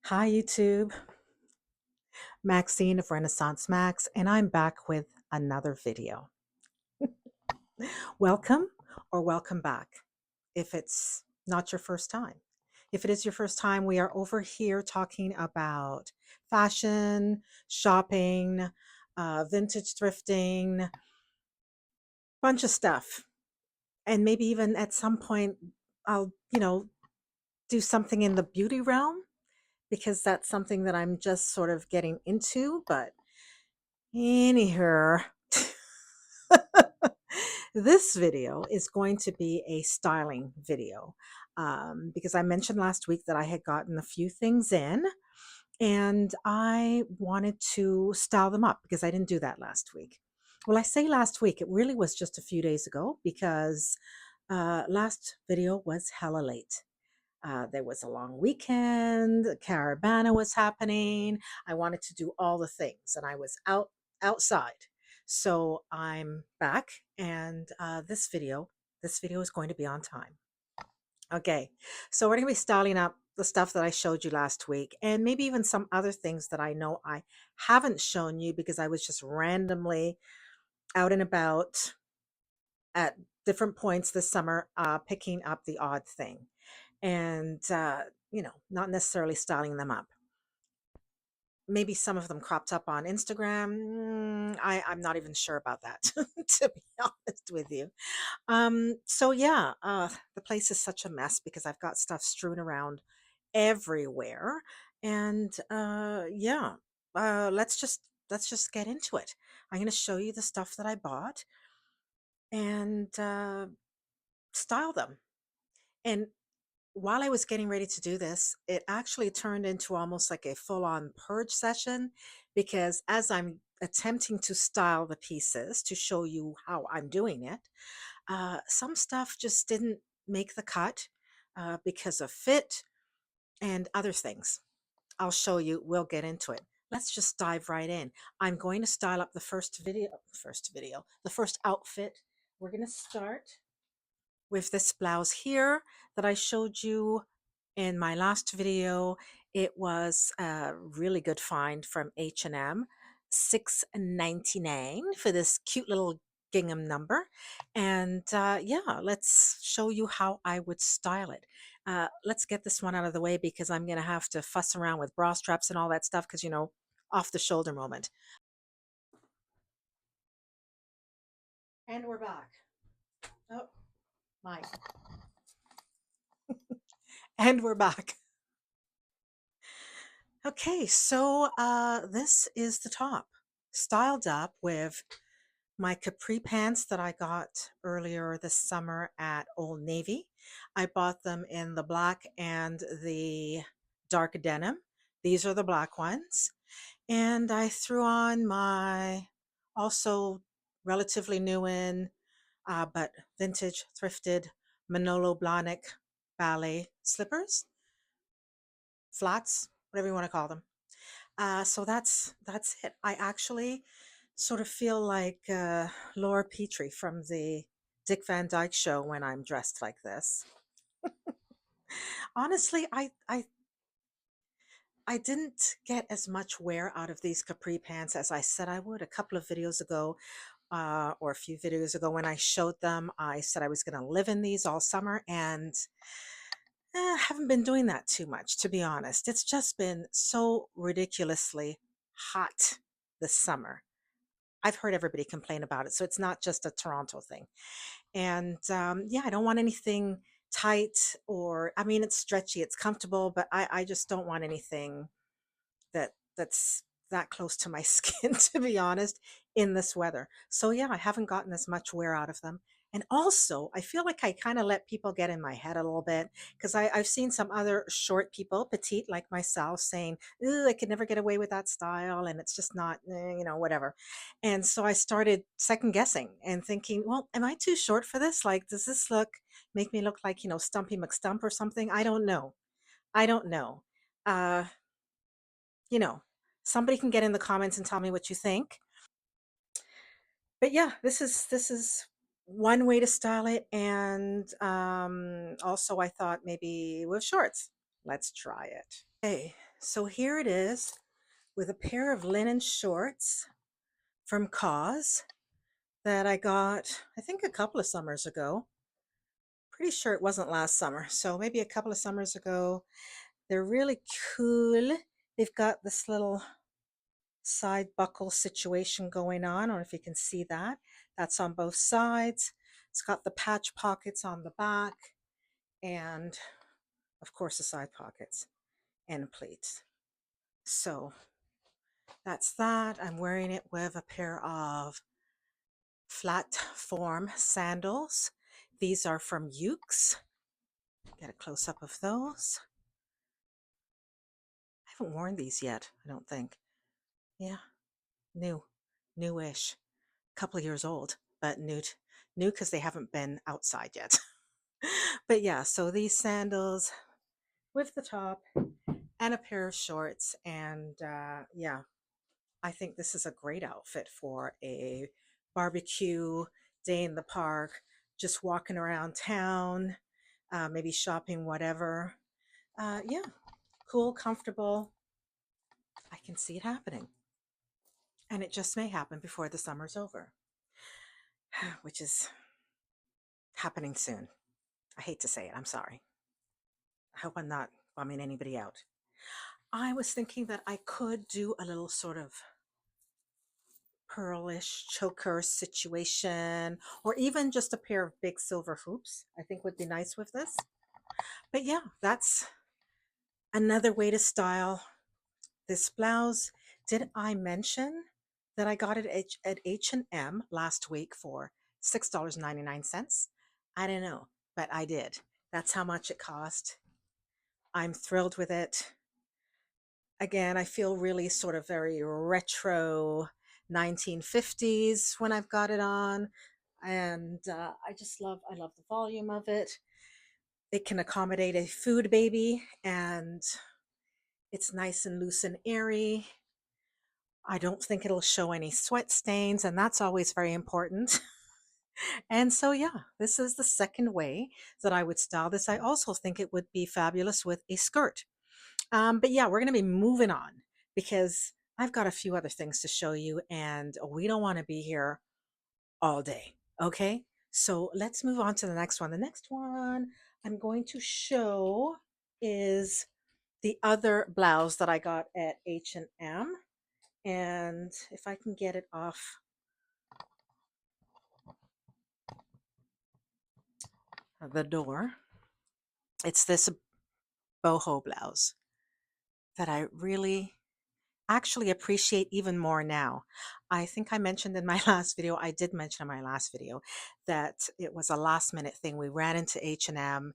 Hi, YouTube. Maxine of Renaissance Max, and I'm back with another video. Welcome or welcome back if it's not your first time. If it is your first time, we are over here talking about fashion, shopping, vintage thrifting, bunch of stuff. And maybe even at some point, I'll, do something in the beauty realm because that's something that I'm just sort of getting into. But anyhow, this video is going to be a styling video because I mentioned last week that I had gotten a few things in and I wanted to style them up because I didn't do that last week. Well, I say last week, it really was just a few days ago because last video was hella late. There was a long weekend, Caravana was happening. I wanted to do all the things and I was outside. So I'm back and this video is going to be on time. Okay, so we're going to be styling up the stuff that I showed you last week and maybe even some other things that I know I haven't shown you because I was just randomly out and about at different points this summer picking up the odd thing and not necessarily styling them up. Maybe some of them cropped up on Instagram. I'm not even sure about that, to be honest with you. So yeah, the place is such a mess because I've got stuff strewn around everywhere, and yeah, let's just get into it. I'm going to show you the stuff that I bought and style them. And while I was getting ready to do this, it actually turned into almost like a full on purge session because as I'm attempting to style the pieces to show you how I'm doing it, some stuff just didn't make the cut because of fit and other things. I'll show you, we'll get into it. Let's just dive right in. I'm going to style up the first outfit. We're going to start with this blouse here that I showed you in my last video. It was a really good find from H&M, $6.99 for this cute little gingham number. And yeah, let's show you how I would style it. Let's get this one out of the way because I'm going to have to fuss around with bra straps and all that stuff because, off the shoulder moment. And we're back. Oh, my. And we're back. Okay, so this is the top, styled up with my capri pants that I got earlier this summer at Old Navy. I bought them in the black and the dark denim. These are the black ones. And I threw on my also relatively new in, but vintage thrifted Manolo Blahnik ballet slippers, flats, whatever you want to call them. So that's it. I actually sort of feel like Laura Petrie from the Dick Van Dyke Show when I'm dressed like this. Honestly, I didn't get as much wear out of these capri pants as I said I would a couple of videos ago, or a few videos ago when I showed them. I said I was going to live in these all summer, and haven't been doing that too much, to be honest. It's just been so ridiculously hot this summer. I've heard everybody complain about it, so it's not just a Toronto thing. And yeah, I don't want anything tight or, I mean, it's stretchy, it's comfortable, but I just don't want anything that's that close to my skin, to be honest, in this weather. So yeah, I haven't gotten as much wear out of them. And also, I feel like I kind of let people get in my head a little bit because I've seen some other short people, petite like myself, saying, "Ooh, I could never get away with that style, and it's just not, whatever." And so I started second guessing and thinking, "Well, am I too short for this? Like, does this make me look like Stumpy McStump or something? I don't know. I don't know." Uh, you know, somebody can get in the comments and tell me what you think. But yeah, this is one way to style it, and also I thought maybe with shorts. Let's try it. Okay, So here it is with a pair of linen shorts from Cause that I got, I think, a couple of summers ago. Pretty sure it wasn't last summer, so maybe a couple of summers ago. They're really cool. They've got this little side buckle situation going on. I don't know if you can see that. That's on both sides. It's got the patch pockets on the back and, of course, the side pockets and pleats. So that's that. I'm wearing it with a pair of flat form sandals. These are from Ukes. Get a close up of those. I haven't worn these yet, I don't think. Yeah, new, newish. Couple of years old, but new because they haven't been outside yet. But yeah, so these sandals with the top and a pair of shorts, and yeah, I think this is a great outfit for a barbecue day in the park, just walking around town, maybe shopping, whatever. Yeah, cool, comfortable. I can see it happening, and it just may happen before the summer's over, which is happening soon. I hate to say it. I'm sorry. I hope I'm not bumming anybody out. I was thinking that I could do a little sort of pearlish choker situation, or even just a pair of big silver hoops, I think would be nice with this. But yeah, that's another way to style this blouse. Did I mention that I got it at H&M last week for $6.99? I don't know, but I did. That's how much it cost. I'm thrilled with it. Again, I feel really sort of very retro 1950s when I've got it on. And I love the volume of it. It can accommodate a food baby, and it's nice and loose and airy. I don't think it'll show any sweat stains, and that's always very important. And so, yeah, this is the second way that I would style this. I also think it would be fabulous with a skirt. But yeah, we're going to be moving on because I've got a few other things to show you, and we don't want to be here all day. Okay. So let's move on to the next one. The next one I'm going to show is the other blouse that I got at H&M. And if I can get it off the door, it's this boho blouse that I really actually appreciate even more now. I think I mentioned in my last video, I did mention in my last video that it was a last minute thing. We ran into H&M.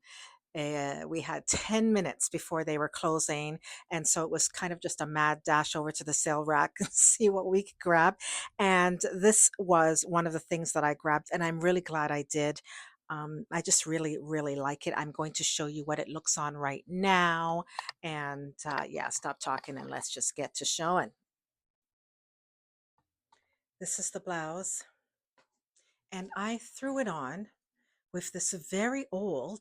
We had 10 minutes before they were closing. And so it was kind of just a mad dash over to the sale rack and see what we could grab. And this was one of the things that I grabbed, and I'm really glad I did. I just really, really like it. I'm going to show you what it looks on right now. And yeah, stop talking and let's just get to showing. This is the blouse. And I threw it on with this very old,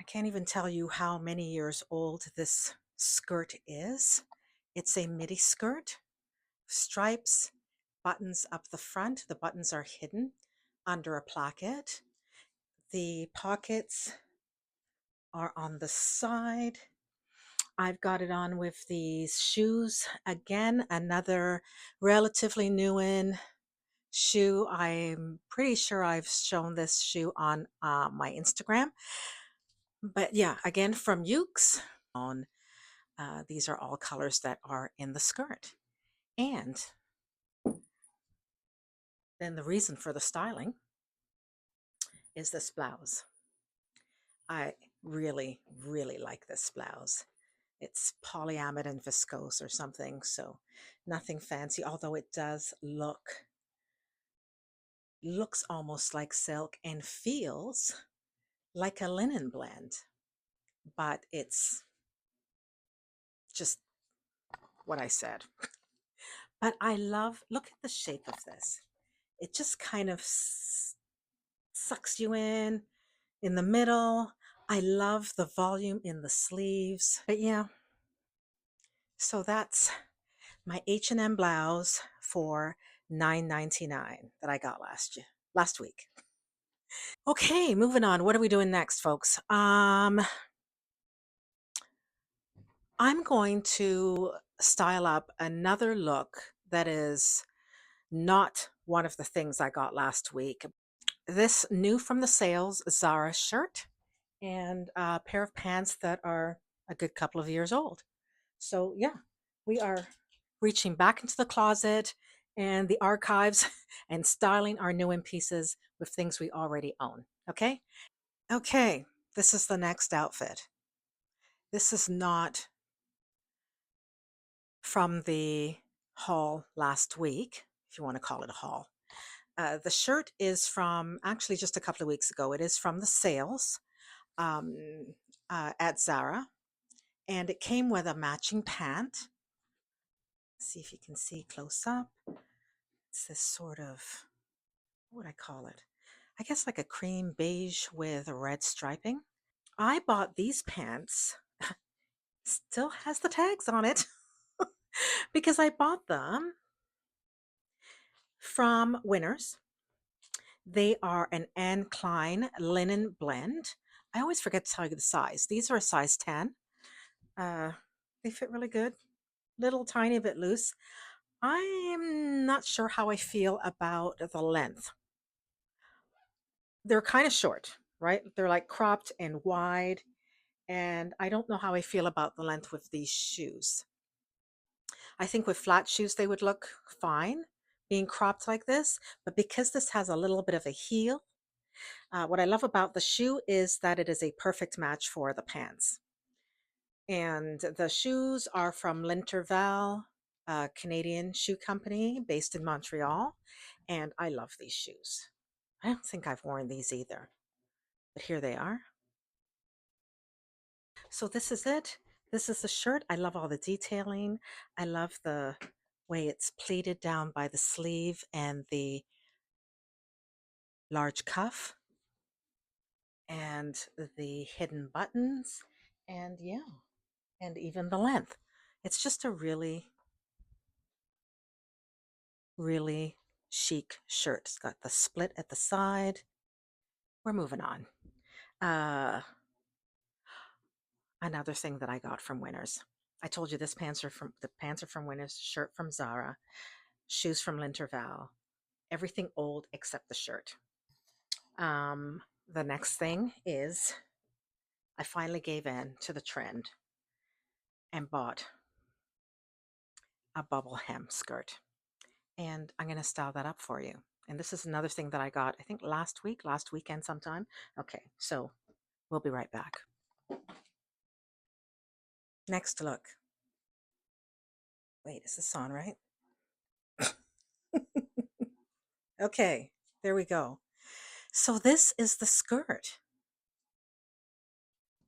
I can't even tell you how many years old this skirt is. It's a midi skirt, stripes, buttons up the front. The buttons are hidden under a placket. The pockets are on the side. I've got it on with these shoes. Again, another relatively new in shoe. I'm pretty sure I've shown this shoe on my Instagram. But yeah, again, from Ukes. These are all colors that are in the skirt. And then the reason for the styling is this blouse. I really, really like this blouse. It's polyamide and viscose or something, so nothing fancy, although it does looks almost like silk and feels like a linen blend, but it's just what I said. But I love, look at the shape of this. It just kind of sucks you in the middle. I love the volume in the sleeves. But yeah, So that's my H&M blouse for $9.99 that I got last week. Okay, moving on. What are we doing next, folks? I'm going to style up another look that is not one of the things I got last week. This new from the sales Zara shirt and a pair of pants that are a good couple of years old. So, yeah, we are reaching back into the closet and the archives and styling our new in pieces with things we already own. Okay? Okay, this is the next outfit. This is not from the haul last week, if you want to call it a haul. The shirt is from actually just a couple of weeks ago. It is from the sales um, at Zara, and it came with a matching pant. See if you can see close up. It's this sort of, what would I call it? I guess like a cream beige with red striping. I bought these pants, still has the tags on it, because I bought them from Winners. They are an Anne Klein linen blend. I always forget to tell you the size. These are a size 10. Uh, they fit really good, little tiny bit loose. I'm not sure how I feel about the length. They're kind of short, right? They're like cropped and wide, and I don't know how I feel about the length with these shoes. I think with flat shoes they would look fine being cropped like this, but because this has a little bit of a heel, what I love about the shoe is that it is a perfect match for the pants. And the shoes are from Linterval, a Canadian shoe company based in Montreal. And I love these shoes. I don't think I've worn these either, but here they are. So this is it. This is the shirt. I love all the detailing. I love the way it's pleated down by the sleeve and the large cuff and the hidden buttons. And yeah, and even the length. It's just a really, really chic shirt. It's got the split at the side. We're moving on. Uh, Another thing that I got from Winners. I told you the pants are from Winners, shirt from Zara, shoes from Linterval, everything old except the shirt. The next thing is I finally gave in to the trend and bought a bubble hem skirt. And I'm going to style that up for you. And this is another thing that I got, I think last weekend sometime. Okay, so we'll be right back. Next look. Wait, is this on right? Okay, there we go. So this is the skirt.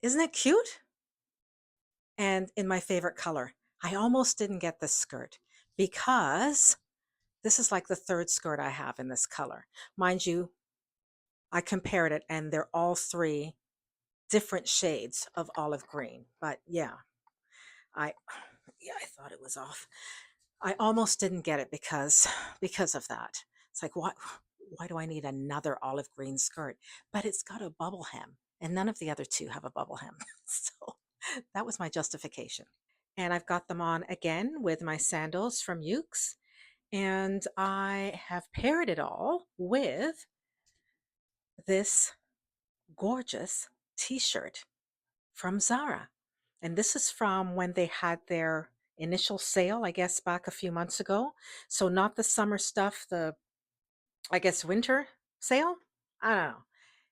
Isn't it cute? And in my favorite color. I almost didn't get this skirt because this is like the third skirt I have in this color. Mind you, I compared it and they're all three different shades of olive green. But yeah, I I thought it was off. I almost didn't get it because of that. It's like why do I need another olive green skirt? But it's got a bubble hem, and none of the other two have a bubble hem. So that was my justification. And I've got them on again with my sandals from Ukes, and I have paired it all with this gorgeous t-shirt from Zara. And this is from when they had their initial sale, I guess, back a few months ago. So not the summer stuff, the, I guess, winter sale. I don't know.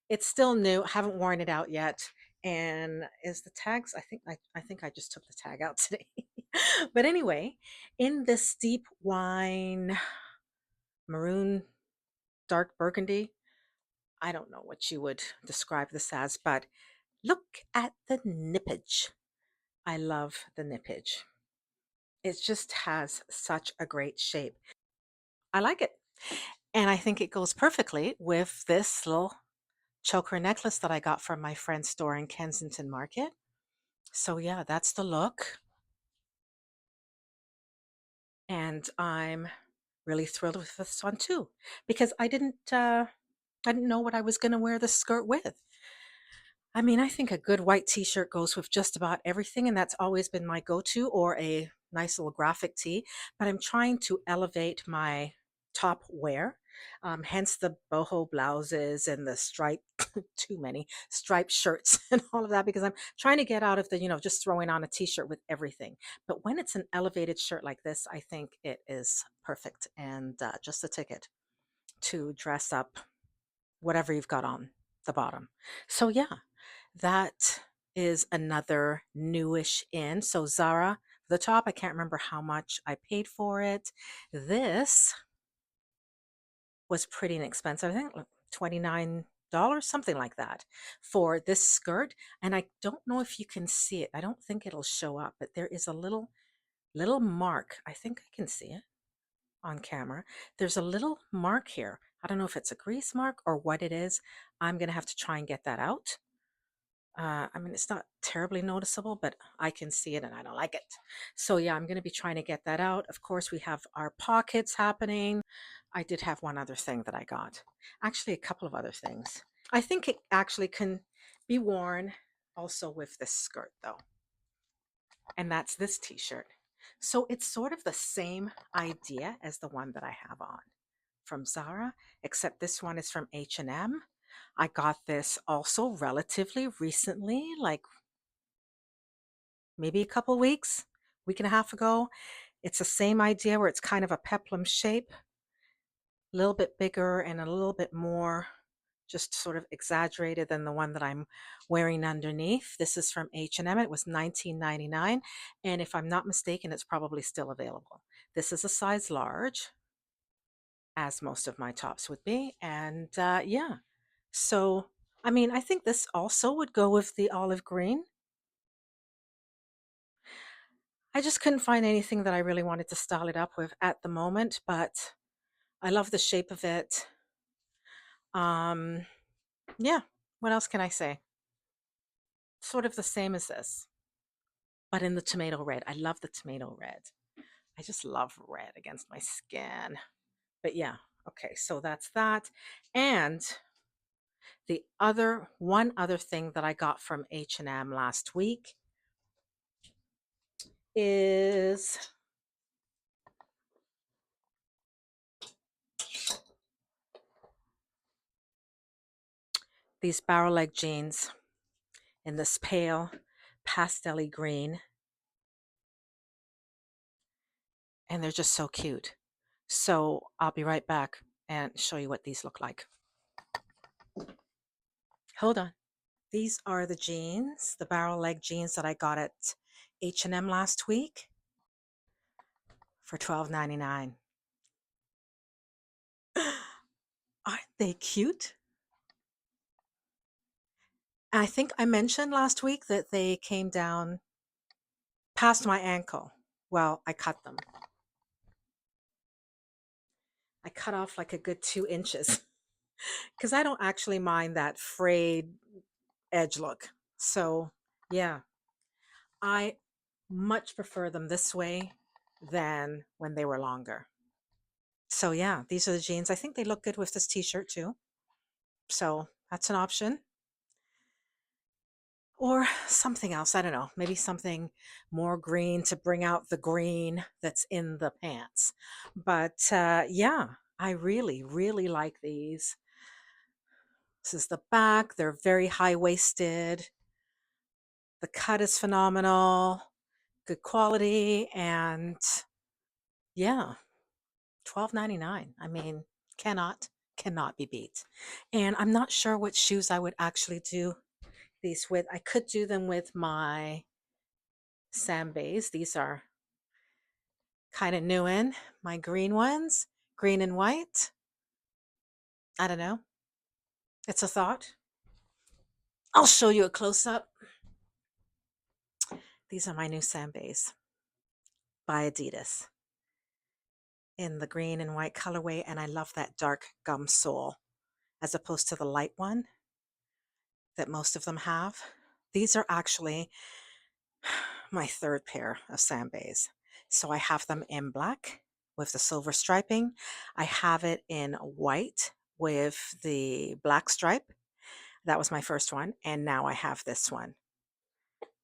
It's still new. Haven't worn it out yet. And is the tags? I think I just took the tag out today. But anyway, in this deep wine, maroon, dark burgundy, I don't know what you would describe this as, but look at the nippage. I love the nippage. It just has such a great shape. I like it. And I think it goes perfectly with this little choker necklace that I got from my friend's store in Kensington Market. So yeah, that's the look. And I'm really thrilled with this one too, because I didn't know what I was going to wear this skirt with. I mean, I think a good white t-shirt goes with just about everything, and that's always been my go-to, or a nice little graphic tee. But I'm trying to elevate my top wear, hence the boho blouses and the stripe, too many striped shirts and all of that, because I'm trying to get out of the, just throwing on a t-shirt with everything. But when it's an elevated shirt like this, I think it is perfect, and just a ticket to dress up whatever you've got on the bottom. So yeah, that is another newish in. So Zara, the top, I can't remember how much I paid for it. This was pretty inexpensive. I think like $29, something like that, for this skirt. And I don't know if you can see it. I don't think it'll show up, but there is a little mark. I think I can see it on camera. There's a little mark here. I don't know if it's a grease mark or what it is. I'm going to have to try and get that out. I mean, it's not terribly noticeable, but I can see it and I don't like it. So yeah, I'm going to be trying to get that out. Of course, we have our pockets happening. I did have one other thing that I got. Actually, a couple of other things. I think it actually can be worn also with this skirt though. And that's this t-shirt. So it's sort of the same idea as the one that I have on from Zara, except this one is from H&M. I got this also relatively recently, like maybe a couple weeks, week and a half ago. It's the same idea where it's kind of a peplum shape, a little bit bigger and a little bit more just sort of exaggerated than the one that I'm wearing underneath. This is from H&M. It was $19.99, and if I'm not mistaken, it's probably still available. This is a size large, as most of my tops would be, and yeah. So, I mean, I think this also would go with the olive green. I just couldn't find anything that I really wanted to style it up with at the moment, but I love the shape of it. Um, yeah, what else can I say? Sort of the same as this, but in the tomato red. I love the tomato red. I just love red against my skin. But yeah, okay, so that's that. And the one other thing that I got from H&M last week is these barrel leg jeans in this pale pastel green, and they're just so cute. So I'll be right back and show you what these look like. Hold on. These are the jeans, the barrel leg jeans that I got at H&M last week for $12.99. Aren't they cute? I think I mentioned last week that they came down past my ankle. Well, I cut them. I cut off like a good 2 inches because I don't actually mind that frayed edge look. So, yeah, I much prefer them this way than when they were longer. So, yeah, these are the jeans. I think they look good with this t-shirt too. So, that's an option. Or something else. I don't know. Maybe something more green to bring out the green that's in the pants. But yeah, I really, really like these. This is the back. They're very high waisted. The cut is phenomenal, good quality, and yeah, $12.99. I mean, cannot be beat. And I'm not sure what shoes I would actually do these with. I could do them with my Sambays. These are kind of new in my green ones, green and white. I don't know. It's a thought. I'll show you a close up. These are my new Sambays by Adidas in the green and white colorway, and I love that dark gum sole as opposed to the light one that most of them have. These are actually my third pair of Sambays. So I have them in black with the silver striping. I have it in white with the black stripe. That was my first one. And now I have this one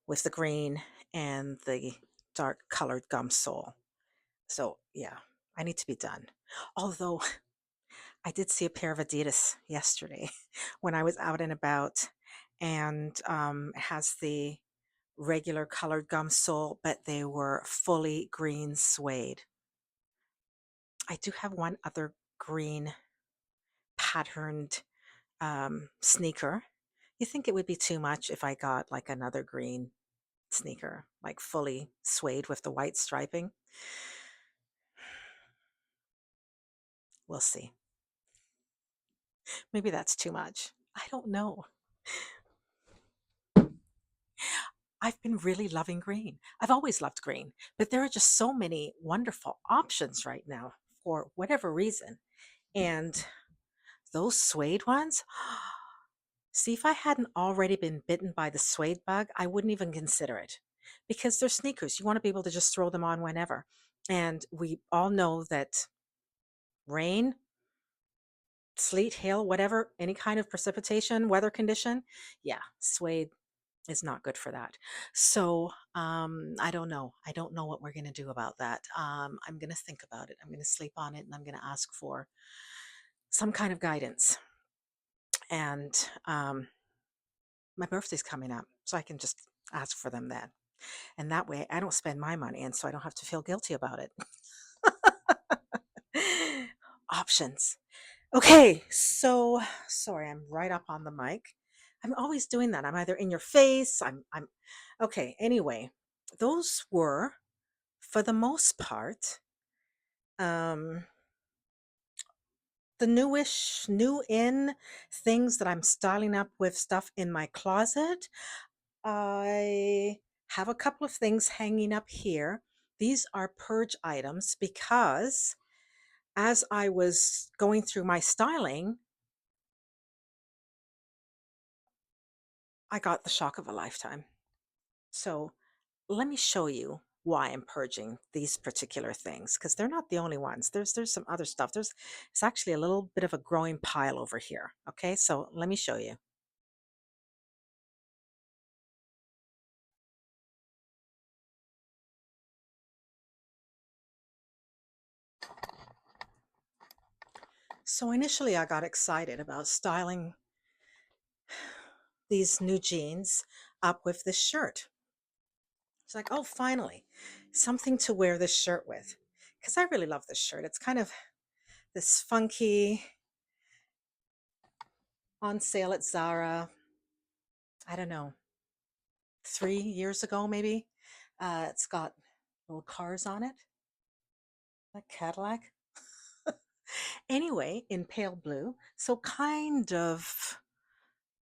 with the green and the dark colored gum sole. So yeah, I need to be done. Although I did see a pair of Adidas yesterday when I was out and about, and it has the regular colored gum sole, but they were fully green suede. I do have one other green patterned sneaker. You think it would be too much if I got like another green sneaker, like fully suede with the white striping? We'll see. Maybe that's too much. I don't know. I've been really loving green. I've always loved green, but there are just so many wonderful options right now for whatever reason. And those suede ones, see, if I hadn't already been bitten by the suede bug, I wouldn't even consider it because they're sneakers. You want to be able to just throw them on whenever. And we all know that rain, sleet, hail, whatever, any kind of precipitation, weather condition, yeah, suede is not good for that. So I don't know. I don't know what we're going to do about that. I'm going to think about it. I'm going to sleep on it and I'm going to ask for some kind of guidance. And my birthday's coming up, so I can just ask for them then. And that way I don't spend my money and so I don't have to feel guilty about it. Options. Okay, so sorry, I'm right up on the mic. I'm always doing that. I'm either in your face, I'm okay, anyway. Those were for the most part um the new in things that I'm styling up with stuff in my closet. I have a couple of things hanging up here. These are purge items because as I was going through my styling, I got the shock of a lifetime. So let me show you why I'm purging these particular things because they're not the only ones. There's some other stuff. It's actually a little bit of a growing pile over here. Okay, so let me show you. So initially I got excited about styling these new jeans up with this shirt. It's like, oh, finally, something to wear this shirt with. Because I really love this shirt. It's kind of this funky, on sale at Zara, I don't know, 3 years ago maybe. It's got little cars on it, like Cadillac. Anyway, in pale blue. So kind of,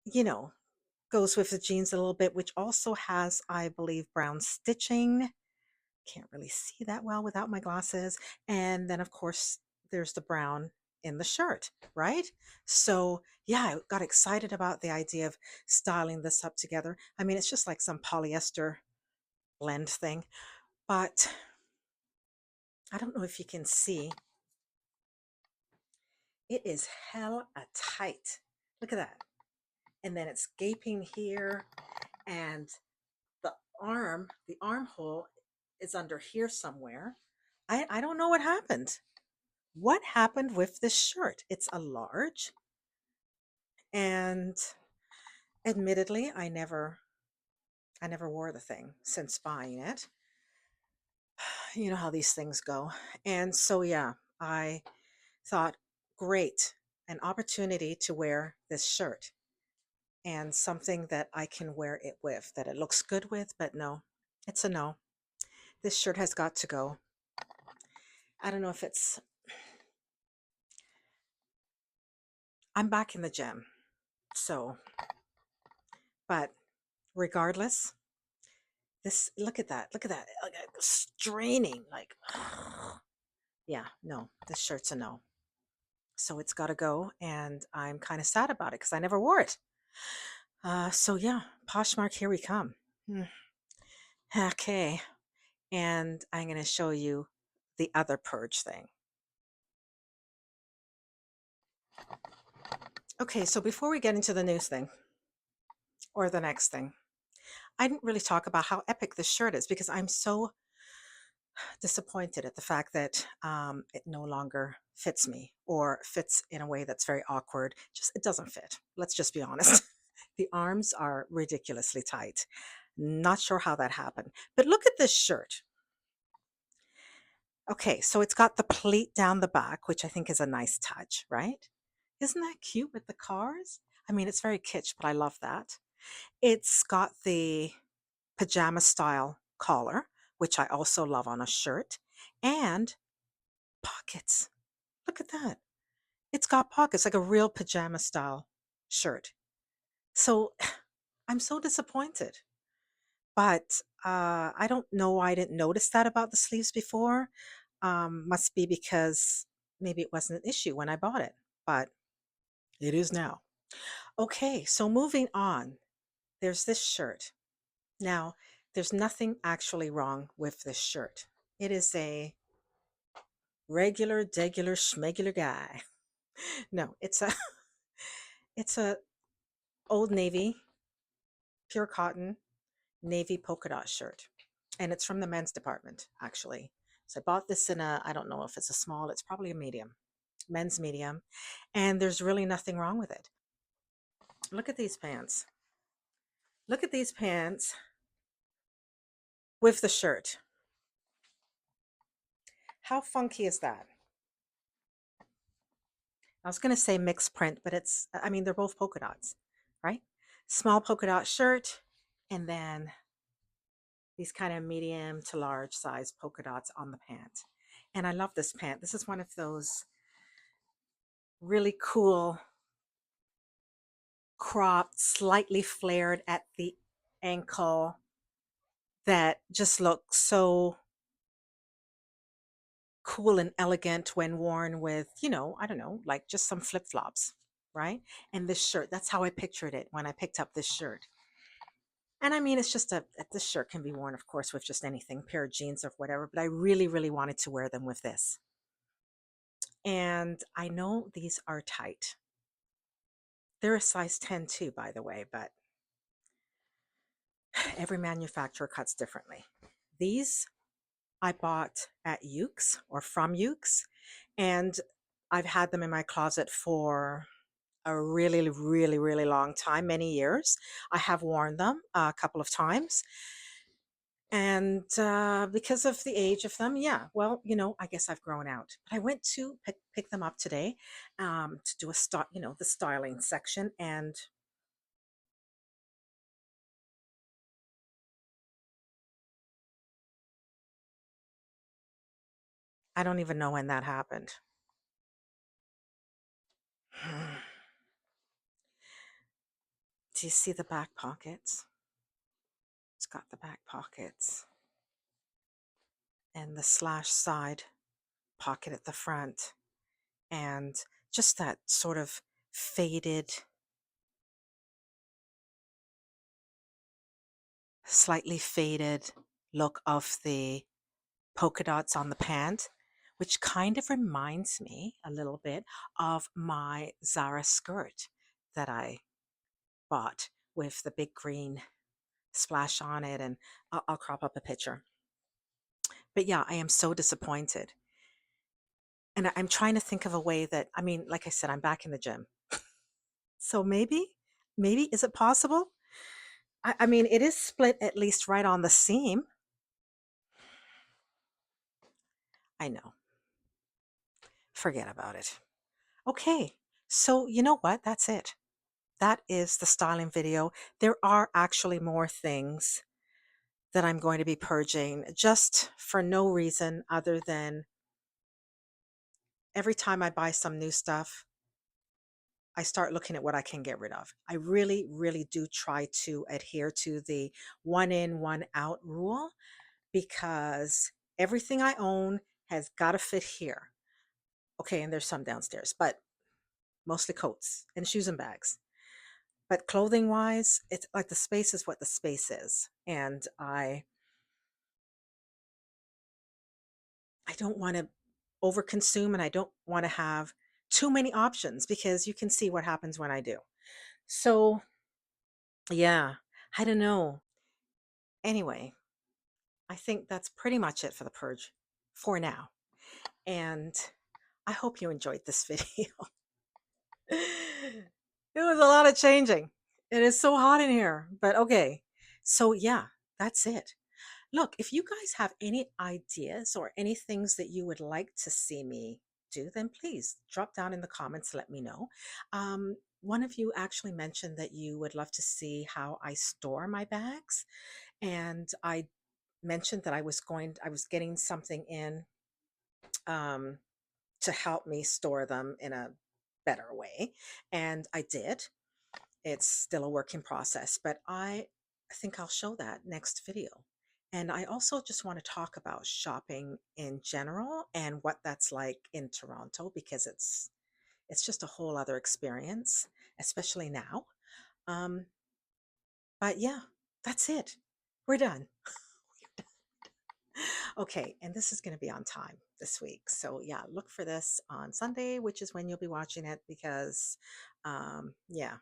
you know, goes with the jeans a little bit, which also has, I believe, brown stitching. Can't really see that well without my glasses. And then, of course, there's the brown in the shirt, right? So, yeah, I got excited about the idea of styling this up together. I mean, it's just like some polyester blend thing, but I don't know if you can see. It is hella tight. Look at that. And then it's gaping here, and the armhole is under here somewhere. I don't know what happened. What happened with this shirt? It's a large, and admittedly, I never wore the thing since buying it. You know how these things go. And so yeah, I thought, great, an opportunity to wear this shirt and something that I can wear it with, that it looks good with, but no, it's a no. This shirt has got to go. I don't know if it's, I'm back in the gym. So, but regardless, this, look at that, like, straining, like, yeah, no, this shirt's a no. So it's got to go, and I'm kind of sad about it because I never wore it. So yeah, Poshmark, here we come. Hmm. Okay, and I'm going to show you the other purge thing. Okay, so before we get into the news thing or the next thing, I didn't really talk about how epic this shirt is because I'm so disappointed at the fact that it no longer fits me or fits in a way that's very awkward. Just it doesn't fit. Let's just be honest. The arms are ridiculously tight. Not sure how that happened. But look at this shirt. Okay, so it's got the pleat down the back, which I think is a nice touch, right? Isn't that cute with the cars? I mean, it's very kitsch, but I love that. It's got the pajama style collar, which I also love on a shirt, and pockets. Look at that. It's got pockets like a real pajama style shirt. So I'm so disappointed. But I don't know why I didn't notice that about the sleeves before. Must be because maybe it wasn't an issue when I bought it, but it is now. Okay, so moving on, there's this shirt. Now, there's nothing actually wrong with this shirt. It is a regular, degular, schmegular guy. No, it's a Old Navy, pure cotton, navy polka dot shirt. And it's from the men's department, actually. So I bought this in a, I don't know if it's a small, it's probably a medium, men's medium. And there's really nothing wrong with it. Look at these pants. Look at these pants with the shirt. How funky is that? I was going to say mixed print, but it's, I mean, they're both polka dots, right? Small polka dot shirt, and then these kind of medium to large size polka dots on the pant. And I love this pant. This is one of those really cool, cropped, slightly flared at the ankle that just looks so cool and elegant when worn with, I don't know, like just some flip flops, right? And this shirt, that's how I pictured it when I picked up this shirt. And I mean, it's just this shirt can be worn, of course, with just anything, pair of jeans or whatever, but I really, really wanted to wear them with this. And I know these are tight. They're a size 10 too, by the way, but every manufacturer cuts differently. These I bought at Ukes or from Ukes, and I've had them in my closet for a really, really, really long time, many years. I have worn them a couple of times. And because of the age of them, yeah, well, I guess I've grown out. But I went to pick them up today to do the styling section. And I don't even know when that happened. Do you see the back pockets? It's got the back pockets and the slash side pocket at the front, and just that sort of faded, slightly faded look of the polka dots on the pant, which kind of reminds me a little bit of my Zara skirt that I bought with the big green splash on it. And I'll crop up a picture. But yeah, I am so disappointed. And I'm trying to think of a way that, I mean, like I said, I'm back in the gym. So maybe, is it possible? I mean, it is split at least right on the seam. I know. Forget about it. Okay. So you know what? That's it. That is the styling video. There are actually more things that I'm going to be purging just for no reason other than every time I buy some new stuff, I start looking at what I can get rid of. I really, really do try to adhere to the one in, one out rule because everything I own has got to fit here. Okay, and there's some downstairs, but mostly coats and shoes and bags. But clothing wise, it's like the space is what the space is. And I don't want to overconsume and I don't want to have too many options because you can see what happens when I do. So, yeah, I don't know. Anyway, I think that's pretty much it for the purge for now. And I hope you enjoyed this video. It was a lot of changing. It is so hot in here, but okay. So, yeah, that's it. Look, if you guys have any ideas or any things that you would like to see me do, then please drop down in the comments, let me know. One of you actually mentioned that you would love to see how I store my bags. And I mentioned that I was getting something in um, to help me store them in a better way. And I did. It's still a work in process, but I think I'll show that next video. And I also just want to talk about shopping in general and what that's like in Toronto because it's just a whole other experience, especially now. Um, but yeah, that's it. We're done. Okay, and this is going to be on time this week. So yeah, look for this on Sunday, which is when you'll be watching it because yeah,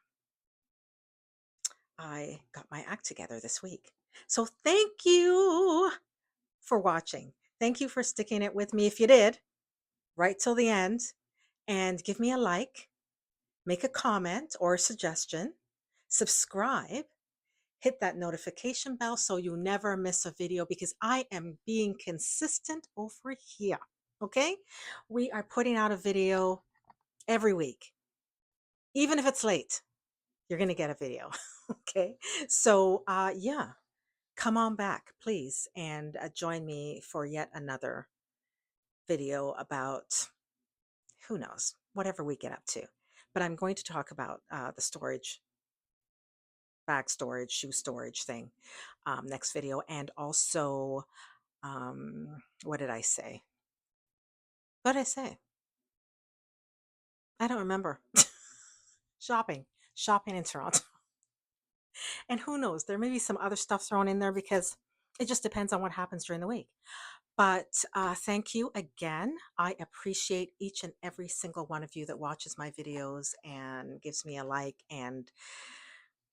I got my act together this week. So thank you for watching. Thank you for sticking it with me if you did, right till the end. And give me a like, make a comment or a suggestion, subscribe, hit that notification bell so you never miss a video because I am being consistent over here. Okay? We are putting out a video every week. Even if it's late, you're going to get a video. Okay? So, yeah. Come on back, please, and join me for yet another video about who knows, whatever we get up to. But I'm going to talk about the storage, bag storage, shoe storage thing next video. And also, what did I say? What did I say? I don't remember. Shopping, shopping in Toronto. And who knows, there may be some other stuff thrown in there because it just depends on what happens during the week. But thank you again. I appreciate each and every single one of you that watches my videos and gives me a like and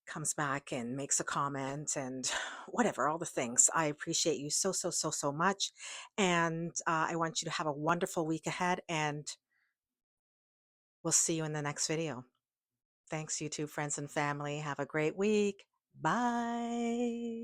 comes back and makes a comment and whatever, all the things. I appreciate you so, so, so, so much. And I want you to have a wonderful week ahead and we'll see you in the next video. Thanks, YouTube friends and family. Have a great week. Bye.